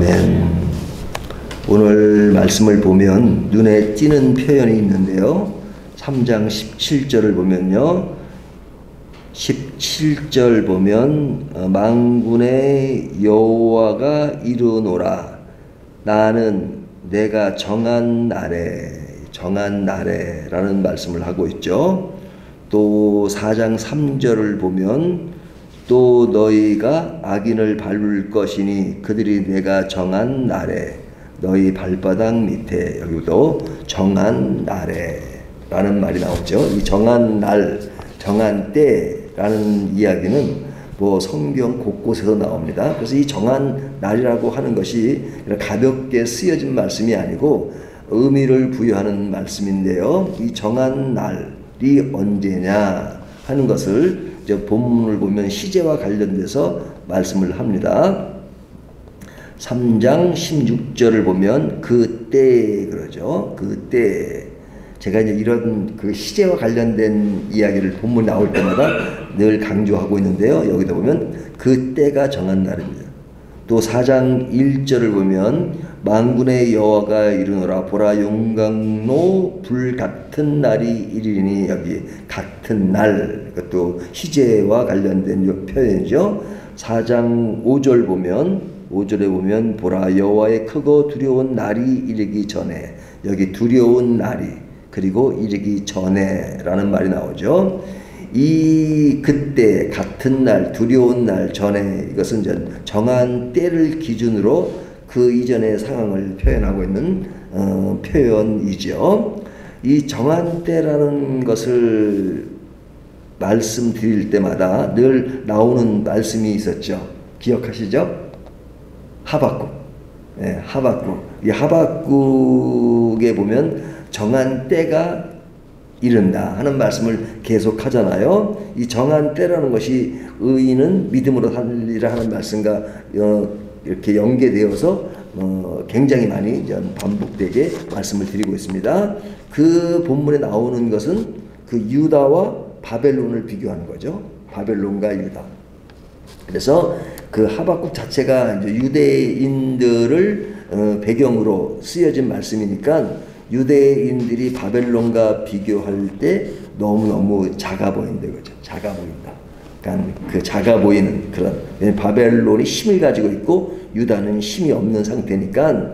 아멘. 오늘 말씀을 보면 눈에 띄는 표현이 있는데요. 3장 17절을 보면요. 17절 보면 만군의 여호와가 이르노라 나는 내가 정한 날에 라는 말씀을 하고 있죠. 또 4장 3절을 보면 또 너희가 악인을 밟을 것이니 그들이 내가 정한 날에 너희 발바닥 밑에, 여기도 정한 날에 라는 말이 나오죠. 이 정한 날, 정한 때라는 이야기는 뭐 성경 곳곳에서 나옵니다. 그래서 이 정한 날이라고 하는 것이 가볍게 쓰여진 말씀이 아니고 의미를 부여하는 말씀인데요. 이 정한 날이 언제냐 하는 것을 이제 본문을 보면 시제와 관련돼서 말씀을 합니다. 3장 16절을 보면 그때 그러죠. 그때 제가 이제 이런 그 시제와 관련된 이야기를 본문 나올 때마다 늘 강조하고 있는데요. 여기다 보면 그때가 정한 날입니다. 또 4장 1절을 보면 만군의 여호와가 이르노라 보라 용광로 불 같은 날이 이르리니, 여기 같은 날, 그것도 시제와 관련된 표현이죠. 4장 5절 보면 5절에 보면 보라 여호와의 크고 두려운 날이 이르기 전에, 여기 두려운 날이 그리고 이르기 전에 라는 말이 나오죠. 이 그때 같은 날 두려운 날 전에, 이것은 정한 때를 기준으로 그 이전의 상황을 표현하고 있는 표현이죠. 이 정한 때라는 것을 말씀드릴 때마다 늘 나오는 말씀이 있었죠. 기억하시죠? 하박국. 네, 하박국. 이 하박국에 보면 정한 때가 이른다 하는 말씀을 계속 하잖아요. 이 정한 때라는 것이 의인은 믿음으로 살리라 하는 말씀과 이렇게 연계되어서 굉장히 많이 반복되게 말씀을 드리고 있습니다. 그 본문에 나오는 것은 그 유다와 바벨론을 비교하는 거죠. 바벨론과 유다. 그래서 그 하박국 자체가 이제 유대인들을 배경으로 쓰여진 말씀이니까 유대인들이 바벨론과 비교할 때 너무너무 작아 보인다 그죠. 작아 보인다. 그러니까 그 작아 보이는 그런, 바벨론이 힘을 가지고 있고 유다는 힘이 없는 상태니까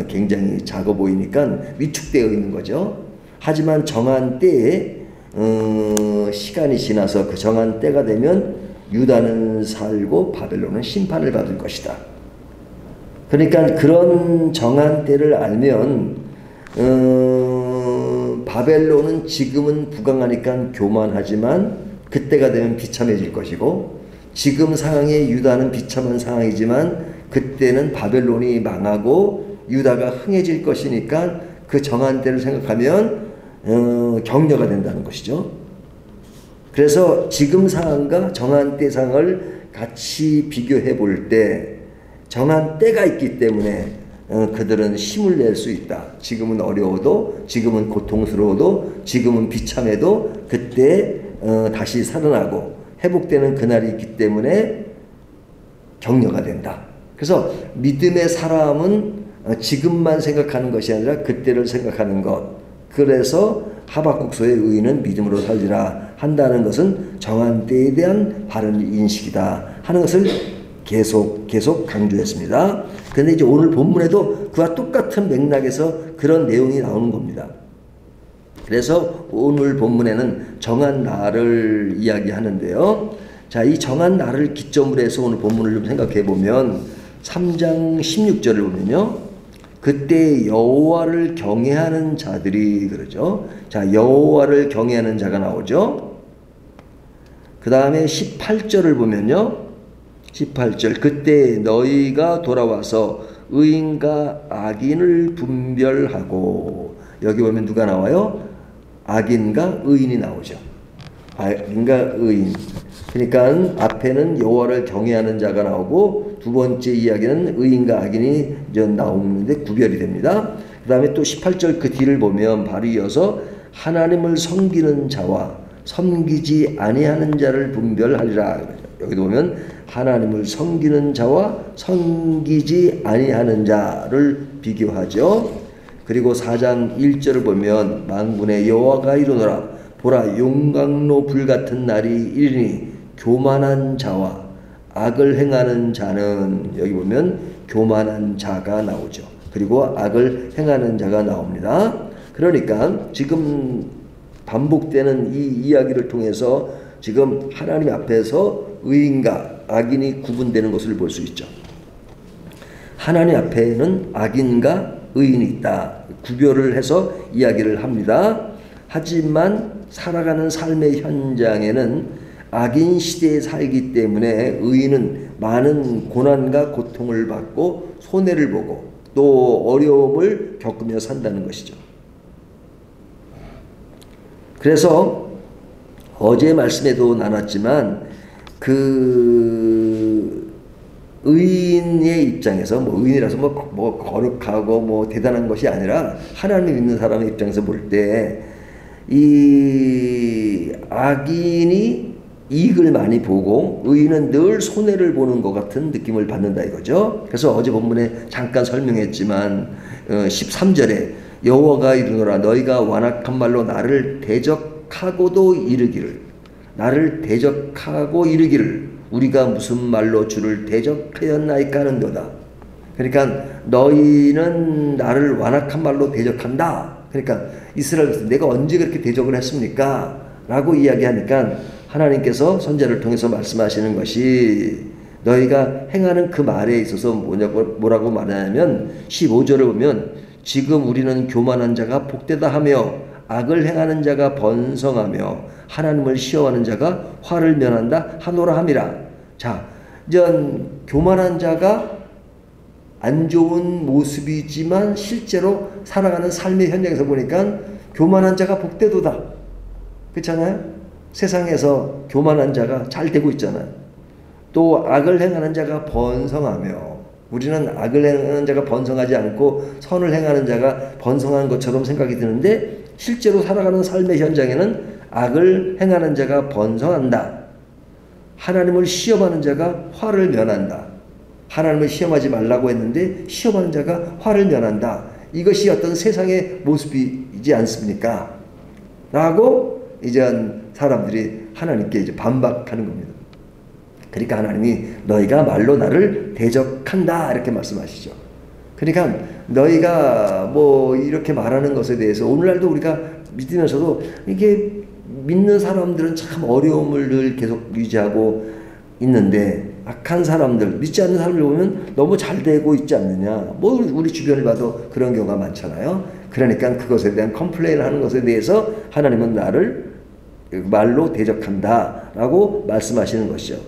굉장히 작아 보이니까 위축되어 있는 거죠. 하지만 정한 때에 시간이 지나서 그 정한 때가 되면 유다는 살고 바벨론은 심판을 받을 것이다. 그러니까 그런 정한 때를 알면 바벨론은 지금은 부강하니까 교만하지만 그때가 되면 비참해질 것이고, 지금 상황의 유다는 비참한 상황이지만 그때는 바벨론이 망하고 유다가 흥해질 것이니까 그 정한 때를 생각하면 격려가 된다는 것이죠. 그래서 지금 상황과 정한 때 상황을 같이 비교해 볼 때 정한 때가 있기 때문에 그들은 힘을 낼 수 있다. 지금은 어려워도, 지금은 고통스러워도, 지금은 비참해도 그때 다시 살아나고 회복되는 그날이 있기 때문에 격려가 된다. 그래서 믿음의 사람은 지금만 생각하는 것이 아니라 그때를 생각하는 것. 그래서 하박국서의 의인은 믿음으로 살리라 한다는 것은 정한 때에 대한 바른 인식이다 하는 것을 계속 강조했습니다. 그런데 이제 오늘 본문에도 그와 똑같은 맥락에서 그런 내용이 나오는 겁니다. 그래서 오늘 본문에는 정한 날을 이야기하는데요. 자, 이 정한 날을 기점으로 해서 오늘 본문을 좀 생각해 보면 3장 16절을 보면요. 그때 여호와를 경외하는 자들이 그러죠. 자, 여호와를 경외하는 자가 나오죠. 그 다음에 18절을 보면요. 18절 그때 너희가 돌아와서 의인과 악인을 분별하고, 여기 보면 누가 나와요? 악인과 의인이 나오죠. 악인과 의인. 그러니까 앞에는 여호와를 경외하는 자가 나오고 두 번째 이야기는 의인과 악인이 이제 나오는데 구별이 됩니다. 그 다음에 또 18절 그 뒤를 보면 바로 이어서 하나님을 섬기는 자와 섬기지 아니하는 자를 분별하리라. 여기도 보면 하나님을 섬기는 자와 섬기지 아니하는 자를 비교하죠. 그리고 4장 1절을 보면 만군의 여호와가 이르노라 보라 용광로 불같은 날이 이르니 교만한 자와 악을 행하는 자는, 여기 보면 교만한 자가 나오죠. 그리고 악을 행하는 자가 나옵니다. 그러니까 지금 반복되는 이 이야기를 통해서 지금 하나님 앞에서 의인과 악인이 구분되는 것을 볼 수 있죠. 하나님 앞에는 악인과 의인이 있다. 구별을 해서 이야기를 합니다. 하지만 살아가는 삶의 현장에는 악인 시대에 살기 때문에 의인은 많은 고난과 고통을 받고 손해를 보고 또 어려움을 겪으며 산다는 것이죠. 그래서 어제 말씀에도 나눴지만 그 의인의 입장에서 의인이라서 거룩하고 대단한 것이 아니라 하나님 믿는 사람의 입장에서 볼 때 이 악인이 이익을 많이 보고 의인은 늘 손해를 보는 것 같은 느낌을 받는다 이거죠. 그래서 어제 본문에 잠깐 설명했지만 13절에 여호와가 이르노라 너희가 완악한 말로 나를 대적하고도 이르기를, 나를 대적하고 이르기를 우리가 무슨 말로 주를 대적하였나이까 하는도다. 그러니까 너희는 나를 완악한 말로 대적한다. 그러니까 이스라엘 내가 언제 그렇게 대적을 했습니까? 라고 이야기하니까 하나님께서 선지자를 통해서 말씀하시는 것이 너희가 행하는 그 말에 있어서 뭐라고 말하냐면 15절을 보면 지금 우리는 교만한 자가 복되다 하며 악을 행하는 자가 번성하며 하나님을 시험하는 자가 화를 면한다 하노라 함이라. 자, 이제 교만한 자가 안 좋은 모습이지만 실제로 살아가는 삶의 현장에서 보니까 교만한 자가 복되도다. 그렇잖아요? 세상에서 교만한 자가 잘 되고 있잖아요. 또 악을 행하는 자가 번성하며, 우리는 악을 행하는 자가 번성하지 않고 선을 행하는 자가 번성한 것처럼 생각이 드는데 실제로 살아가는 삶의 현장에는 악을 행하는 자가 번성한다. 하나님을 시험하는 자가 화를 면한다. 하나님을 시험하지 말라고 했는데 시험하는 자가 화를 면한다. 이것이 어떤 세상의 모습이지 않습니까? 라고 이제 사람들이 하나님께 이제 반박하는 겁니다. 그러니까 하나님이 너희가 말로 나를 대적한다 이렇게 말씀하시죠. 그러니까 너희가 이렇게 말하는 것에 대해서 오늘날도 우리가 믿으면서도 이게 믿는 사람들은 참 어려움을 늘 계속 유지하고 있는데 악한 사람들, 믿지 않는 사람들 보면 너무 잘 되고 있지 않느냐. 우리 주변을 봐도 그런 경우가 많잖아요. 그러니까 그것에 대한 컴플레인을 하는 것에 대해서 하나님은 나를 말로 대적한다 라고 말씀하시는 것이죠.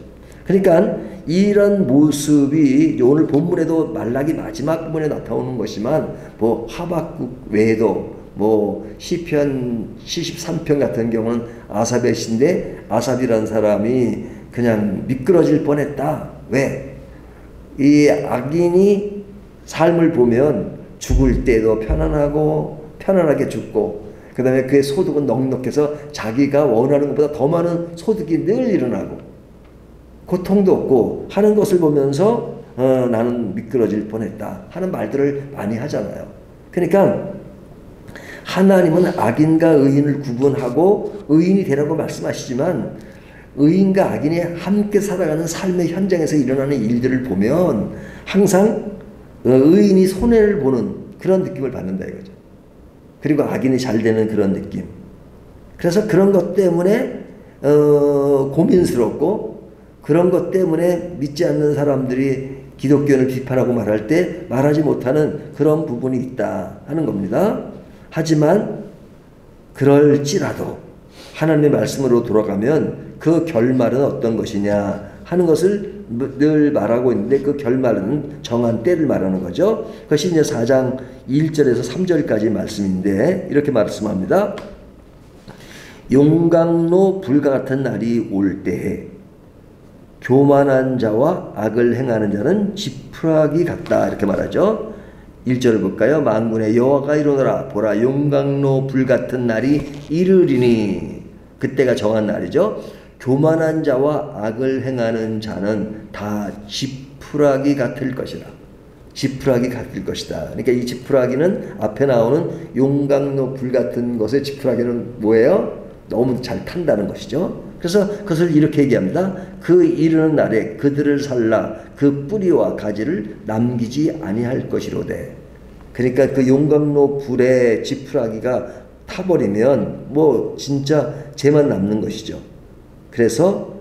그러니까 이런 모습이 오늘 본문에도 말라기 마지막 부분에 나타오는 것이지만 하박국 외에도 시편 73편 같은 경우는 아삽의 시인데 아삽이라는 사람이 그냥 미끄러질 뻔했다. 왜? 이 악인이 삶을 보면 죽을 때도 편안하게 죽고 그 다음에 그의 소득은 넉넉해서 자기가 원하는 것보다 더 많은 소득이 늘 일어나고 고통도 없고 하는 것을 보면서 나는 미끄러질 뻔했다 하는 말들을 많이 하잖아요. 그러니까 하나님은 악인과 의인을 구분하고 의인이 되라고 말씀하시지만 의인과 악인이 함께 살아가는 삶의 현장에서 일어나는 일들을 보면 항상 의인이 손해를 보는 그런 느낌을 받는다 이거죠. 그리고 악인이 잘 되는 그런 느낌. 그래서 그런 것 때문에 고민스럽고 그런 것 때문에 믿지 않는 사람들이 기독교를 비판하고 말할 때 말하지 못하는 그런 부분이 있다 하는 겁니다. 하지만 그럴지라도 하나님의 말씀으로 돌아가면 그 결말은 어떤 것이냐 하는 것을 늘 말하고 있는데 그 결말은 정한 때를 말하는 거죠. 그것이 이제 4장 1절에서 3절까지 말씀인데 이렇게 말씀합니다. 용광로 불과 같은 날이 올 때에 교만한 자와 악을 행하는 자는 지푸라기 같다 이렇게 말하죠. 1절을 볼까요? 만군의 여호와가 이르노라 보라 용광로 불 같은 날이 이르리니 그때가 정한 날이죠. 교만한 자와 악을 행하는 자는 다 지푸라기 같을 것이다. 지푸라기 같을 것이다. 그러니까 이 지푸라기는 앞에 나오는 용광로 불 같은 것의 지푸라기는 뭐예요? 너무 잘 탄다는 것이죠. 그래서 그것을 이렇게 얘기합니다. 그 이르는 날에 그들을 살라 그 뿌리와 가지를 남기지 아니할 것이로되. 그러니까 그 용광로 불의 지푸라기가 타버리면 뭐 진짜 죄만 남는 것이죠. 그래서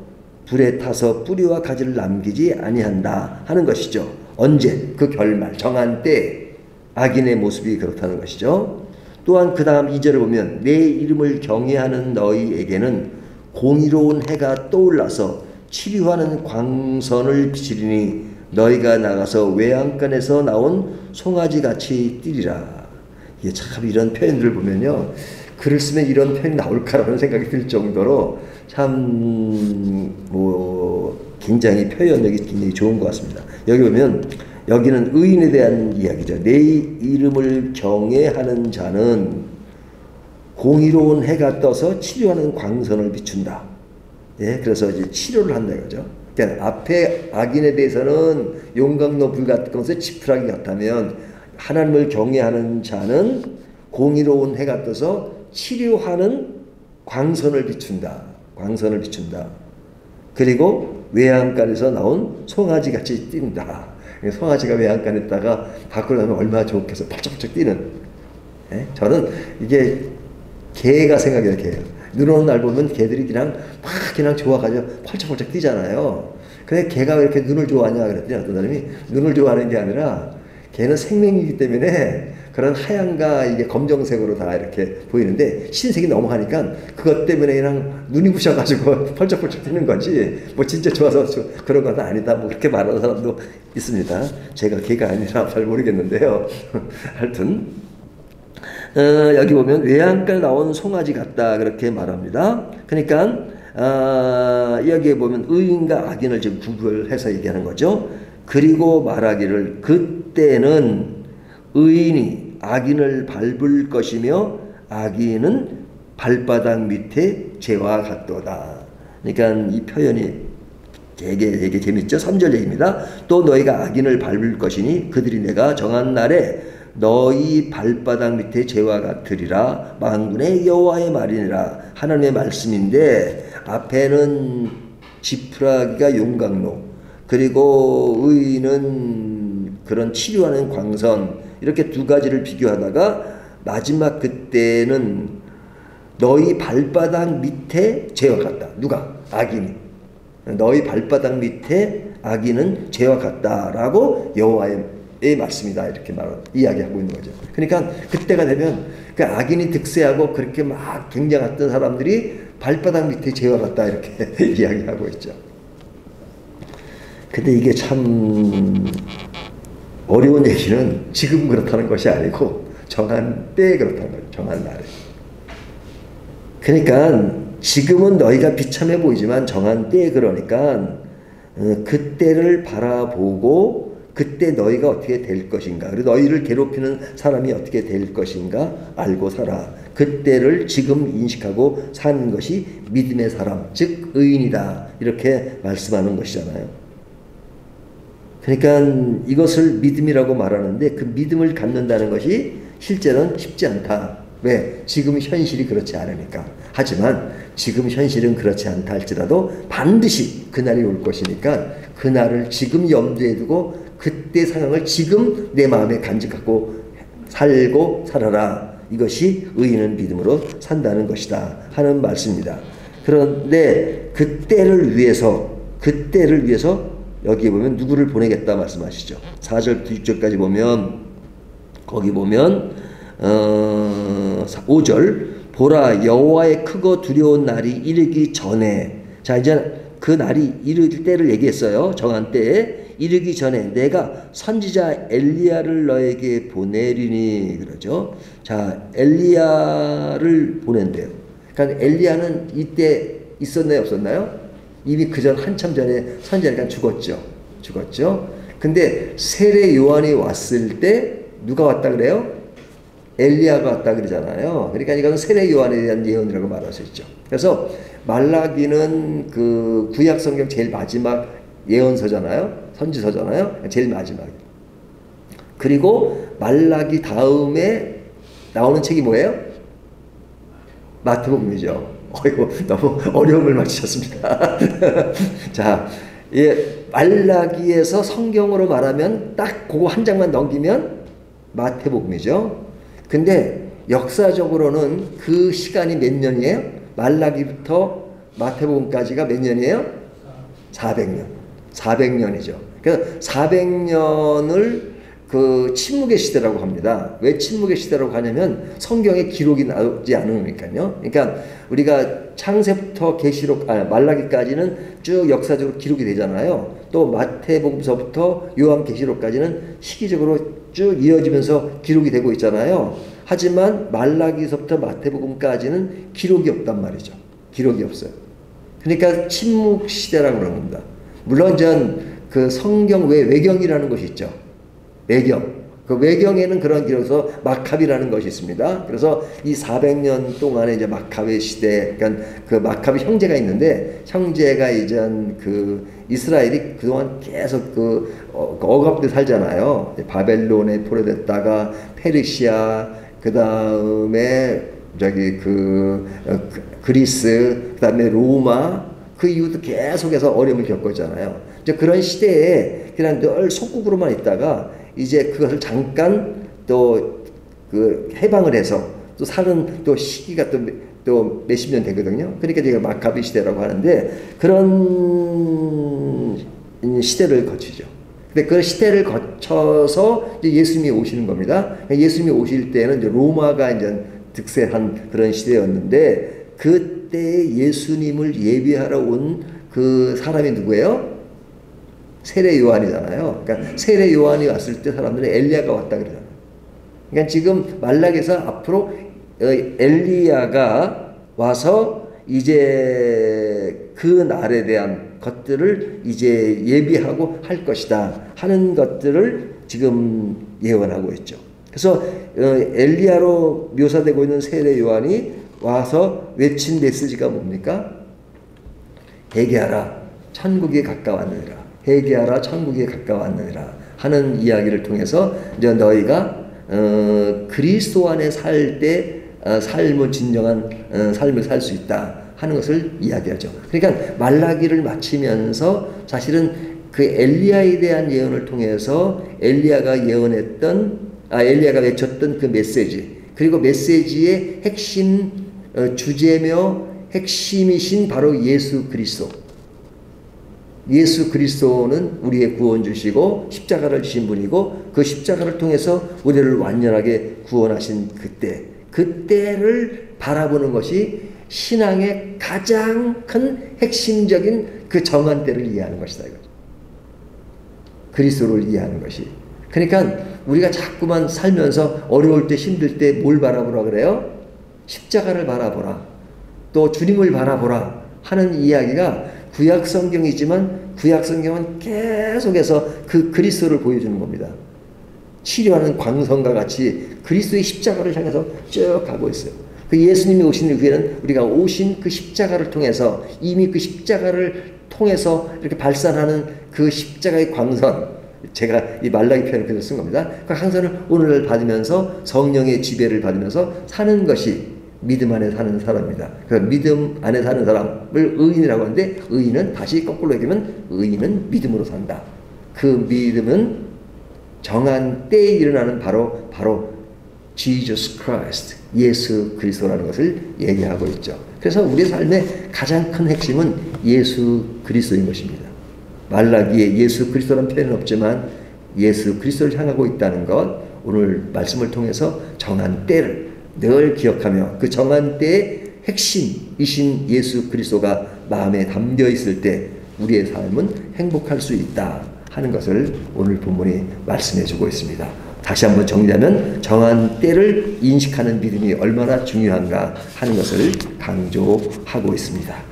불에 타서 뿌리와 가지를 남기지 아니한다 하는 것이죠. 언제? 그 결말, 정한 때 악인의 모습이 그렇다는 것이죠. 또한 그 다음 2절을 보면 내 이름을 경외하는 너희에게는 공의로운 해가 떠올라서 치료하는 광선을 비치리니 너희가 나가서 외양간에서 나온 송아지같이 뛰리라. 이게 참 이런 표현들을 보면요. 글을 쓰면 이런 표현이 나올까라는 생각이 들 정도로 참 굉장히 표현력이 굉장히 좋은 것 같습니다. 여기 보면 여기는 의인에 대한 이야기죠. 내 이름을 경외하는 자는 공의로운 해가 떠서 치료하는 광선을 비춘다. 예, 그래서 이제 치료를 한다 이거죠. 그러니까 앞에 악인에 대해서는 용광로 불 같은 것에 지푸라기 같다면 하나님을 경외하는 자는 공의로운 해가 떠서 치료하는 광선을 비춘다. 광선을 비춘다. 그리고 외양간에서 나온 송아지같이 뛴다. 송아지가 외양간에 있다가 밖으로 나면 얼마나 좋겠어. 펄쩍펄쩍 뛰는. 예? 저는 이게 개가 생각이 개요. 눈 오는 날 보면 개들이 그냥 좋아가지고 펄쩍펄쩍 뛰잖아요. 근데 개가 왜 이렇게 눈을 좋아하냐 그랬더니 어떤 사람이 눈을 좋아하는 게 아니라 개는 생명이기 때문에 그런 하얀과 이게 검정색으로 다 이렇게 보이는데 흰색이 넘어가니까 그것 때문에 그냥 눈이 부셔가지고 펄쩍펄쩍 뛰는 거지 뭐 진짜 좋아서 그런 건 아니다 뭐 그렇게 말하는 사람도 있습니다. 제가 개가 아니라 잘 모르겠는데요. 하여튼 여기 보면 외양간 나온 송아지 같다 그렇게 말합니다. 그러니까 여기에 보면 의인과 악인을 지금 구별해서 얘기하는 거죠. 그리고 말하기를 그때는 의인이 악인을 밟을 것이며 악인은 발바닥 밑에 죄와 같도다. 그러니까 이 표현이 되게 재밌죠. 3절 얘기입니다. 또 너희가 악인을 밟을 것이니 그들이 내가 정한 날에 너희 발바닥 밑에 죄와 같으리라. 만군의 여호와의 말이니라. 하나님의 말씀인데 앞에는 지푸라기가 용광로 그리고 의인은 그런 치료하는 광선 이렇게 두 가지를 비교하다가 마지막 그때는 너희 발바닥 밑에 죄와 같다. 누가? 악인이. 너희 발바닥 밑에 악인은 죄와 같다라고 여호와의 말씀이다 이렇게 이야기하고 있는 거죠. 그러니까 그때가 되면 그 악인이 득세하고 그렇게 막 경쟁했던 사람들이 발바닥 밑에 죄와 같다 이렇게 이야기하고 있죠. 근데 이게 참 어려운 얘기는 지금 그렇다는 것이 아니고 정한 때에 그렇다는 거죠. 정한 날에. 그러니까 지금은 너희가 비참해 보이지만 정한 때에 그러니까 그때를 바라보고 그때 너희가 어떻게 될 것인가 그리고 너희를 괴롭히는 사람이 어떻게 될 것인가 알고 살아. 그때를 지금 인식하고 사는 것이 믿음의 사람 즉 의인이다 이렇게 말씀하는 것이잖아요. 그러니까 이것을 믿음이라고 말하는데 그 믿음을 갖는다는 것이 실제는 쉽지 않다. 왜? 지금 현실이 그렇지 않으니까. 하지만 지금 현실은 그렇지 않다 할지라도 반드시 그날이 올 것이니까 그날을 지금 염두에 두고 그때 상황을 지금 내 마음에 간직하고 살고 살아라. 이것이 의인은 믿음으로 산다는 것이다 하는 말씀입니다. 그런데 그때를 위해서 여기에 보면 누구를 보내겠다 말씀하시죠. 4절부터 6절까지 보면 거기 보면 5절 보라 여호와의 크고 두려운 날이 이르기 전에 자 이제 그 날이 이를 때를 얘기했어요. 정한 때에 이르기 전에 내가 선지자 엘리야를 너에게 보내리니 그러죠. 자 엘리야를 보낸대요. 그러니까 엘리야는 이때 있었나요 없었나요? 이미 그전 한참 전에 선지자니까 죽었죠. 근데 세례 요한이 왔을 때 누가 왔다 그래요? 엘리야가 왔다 그러잖아요. 그러니까 이건 세례 요한에 대한 예언이라고 말할 수 있죠. 그래서 말라기는 그 구약 성경 제일 마지막 예언서잖아요. 선지서잖아요. 제일 마지막. 그리고 말라기 다음에 나오는 책이 뭐예요? 마태복음이죠. 어이구, 너무 어려움을 맞추셨습니다. 자, 예, 말라기에서 성경으로 말하면 딱 그거 한 장만 넘기면 마태복음이죠. 근데 역사적으로는 그 시간이 몇 년이에요? 말라기부터 마태복음까지가 몇 년이에요? 400년. 400년이죠. 그래서 400년을 그 침묵의 시대라고 합니다. 왜 침묵의 시대라고 하냐면 성경에 기록이 나오지 않으니까요. 그러니까 우리가 창세부터 계시록, 말라기까지는 쭉 역사적으로 기록이 되잖아요. 또 마태복음서부터 요한계시록까지는 시기적으로 쭉 이어지면서 기록이 되고 있잖아요. 하지만 말라기서부터 마태복음까지는 기록이 없단 말이죠. 기록이 없어요. 그러니까 침묵 시대라고 그러는 겁니다. 물론 전 그 성경 외경이라는 것이 있죠. 외경. 그 외경에는 그런 기록에서 마카비라는 것이 있습니다. 그래서 이 400년 동안에 이제 마카비 시대, 그러니까 그 마카비 형제가 있는데, 형제가 이제 그 이스라엘이 그동안 계속 그 억압돼 살잖아요. 바벨론에 포로됐다가 페르시아, 그 다음에 저기 그리스, 그 다음에 로마, 그 이후도 계속해서 어려움을 겪었잖아요. 이제 그런 시대에 그냥 늘 속국으로만 있다가 이제 그것을 잠깐 또 그 해방을 해서 또 사는 또 시기가 또 몇십 년 되거든요. 그러니까 제가 마카비 시대라고 하는데 그런 시대를 거치죠. 근데 그 시대를 거쳐서 이제 예수님이 오시는 겁니다. 예수님이 오실 때는 이제 로마가 이제 득세한 그런 시대였는데 그때 예수님을 예비하러 온 그 사람이 누구예요? 세례 요한이잖아요. 그러니까 세례 요한이 왔을 때 사람들은 엘리야가 왔다 그러잖아요. 그러니까 지금 말라기에서 앞으로 엘리야가 와서 이제 그 날에 대한 것들을 이제 예비하고 할 것이다 하는 것들을 지금 예언하고 있죠. 그래서 엘리야로 묘사되고 있는 세례 요한이 와서 외친 메시지가 뭡니까? 회개하라, 천국이 가까웠느니라. 회개하라, 천국이 가까웠느니라 하는 이야기를 통해서 이제 너희가 그리스도 안에 살 때 삶을 진정한 삶을 살 수 있다 하는 것을 이야기하죠. 그러니까 말라기를 마치면서 사실은 그 엘리야에 대한 예언을 통해서 엘리야가 외쳤던 그 메시지, 그리고 메시지의 핵심 주제며 핵심이신 바로 예수 그리스도. 예수 그리스도는 우리의 구원주시고 십자가를 지신 분이고 그 십자가를 통해서 우리를 완전하게 구원하신 그때를 바라보는 것이 신앙의 가장 큰 핵심적인 그 정한 때를 이해하는 것이다. 이거죠. 그리스도를 이해하는 것이. 그러니까 우리가 자꾸만 살면서 어려울 때 힘들 때 뭘 바라보라 그래요? 십자가를 바라보라. 또 주님을 바라보라 하는 이야기가 구약 성경이지만 구약 성경은 계속해서 그 그리스도를 보여주는 겁니다. 치료하는 광선과 같이 그리스도의 십자가를 향해서 쭉 가고 있어요. 그 예수님이 오신 후에는 우리가 오신 그 십자가를 통해서 이미 그 십자가를 통해서 이렇게 발산하는 그 십자가의 광선, 제가 이 말라기 표현을 그래서 쓴 겁니다. 그 광선을 오늘날 받으면서 성령의 지배를 받으면서 사는 것이 믿음 안에 사는 사람입니다. 그 믿음 안에 사는 사람을 의인이라고 하는데 의인은 다시 거꾸로 얘기하면 의인은 믿음으로 산다. 그 믿음은 정한 때에 일어나는 바로 Jesus Christ, 예수 그리스도라는 것을 얘기하고 있죠. 그래서 우리 삶의 가장 큰 핵심은 예수 그리스도인 것입니다. 말라기에 예수 그리스도라는 표현은 없지만 예수 그리스도를 향하고 있다는 것, 오늘 말씀을 통해서 정한 때를 늘 기억하며 그 정한 때의 핵심이신 예수 그리스도가 마음에 담겨 있을 때 우리의 삶은 행복할 수 있다 하는 것을 오늘 본문이 말씀해 주고 있습니다. 다시 한번 정리하면 정한 때를 인식하는 믿음이 얼마나 중요한가 하는 것을 강조하고 있습니다.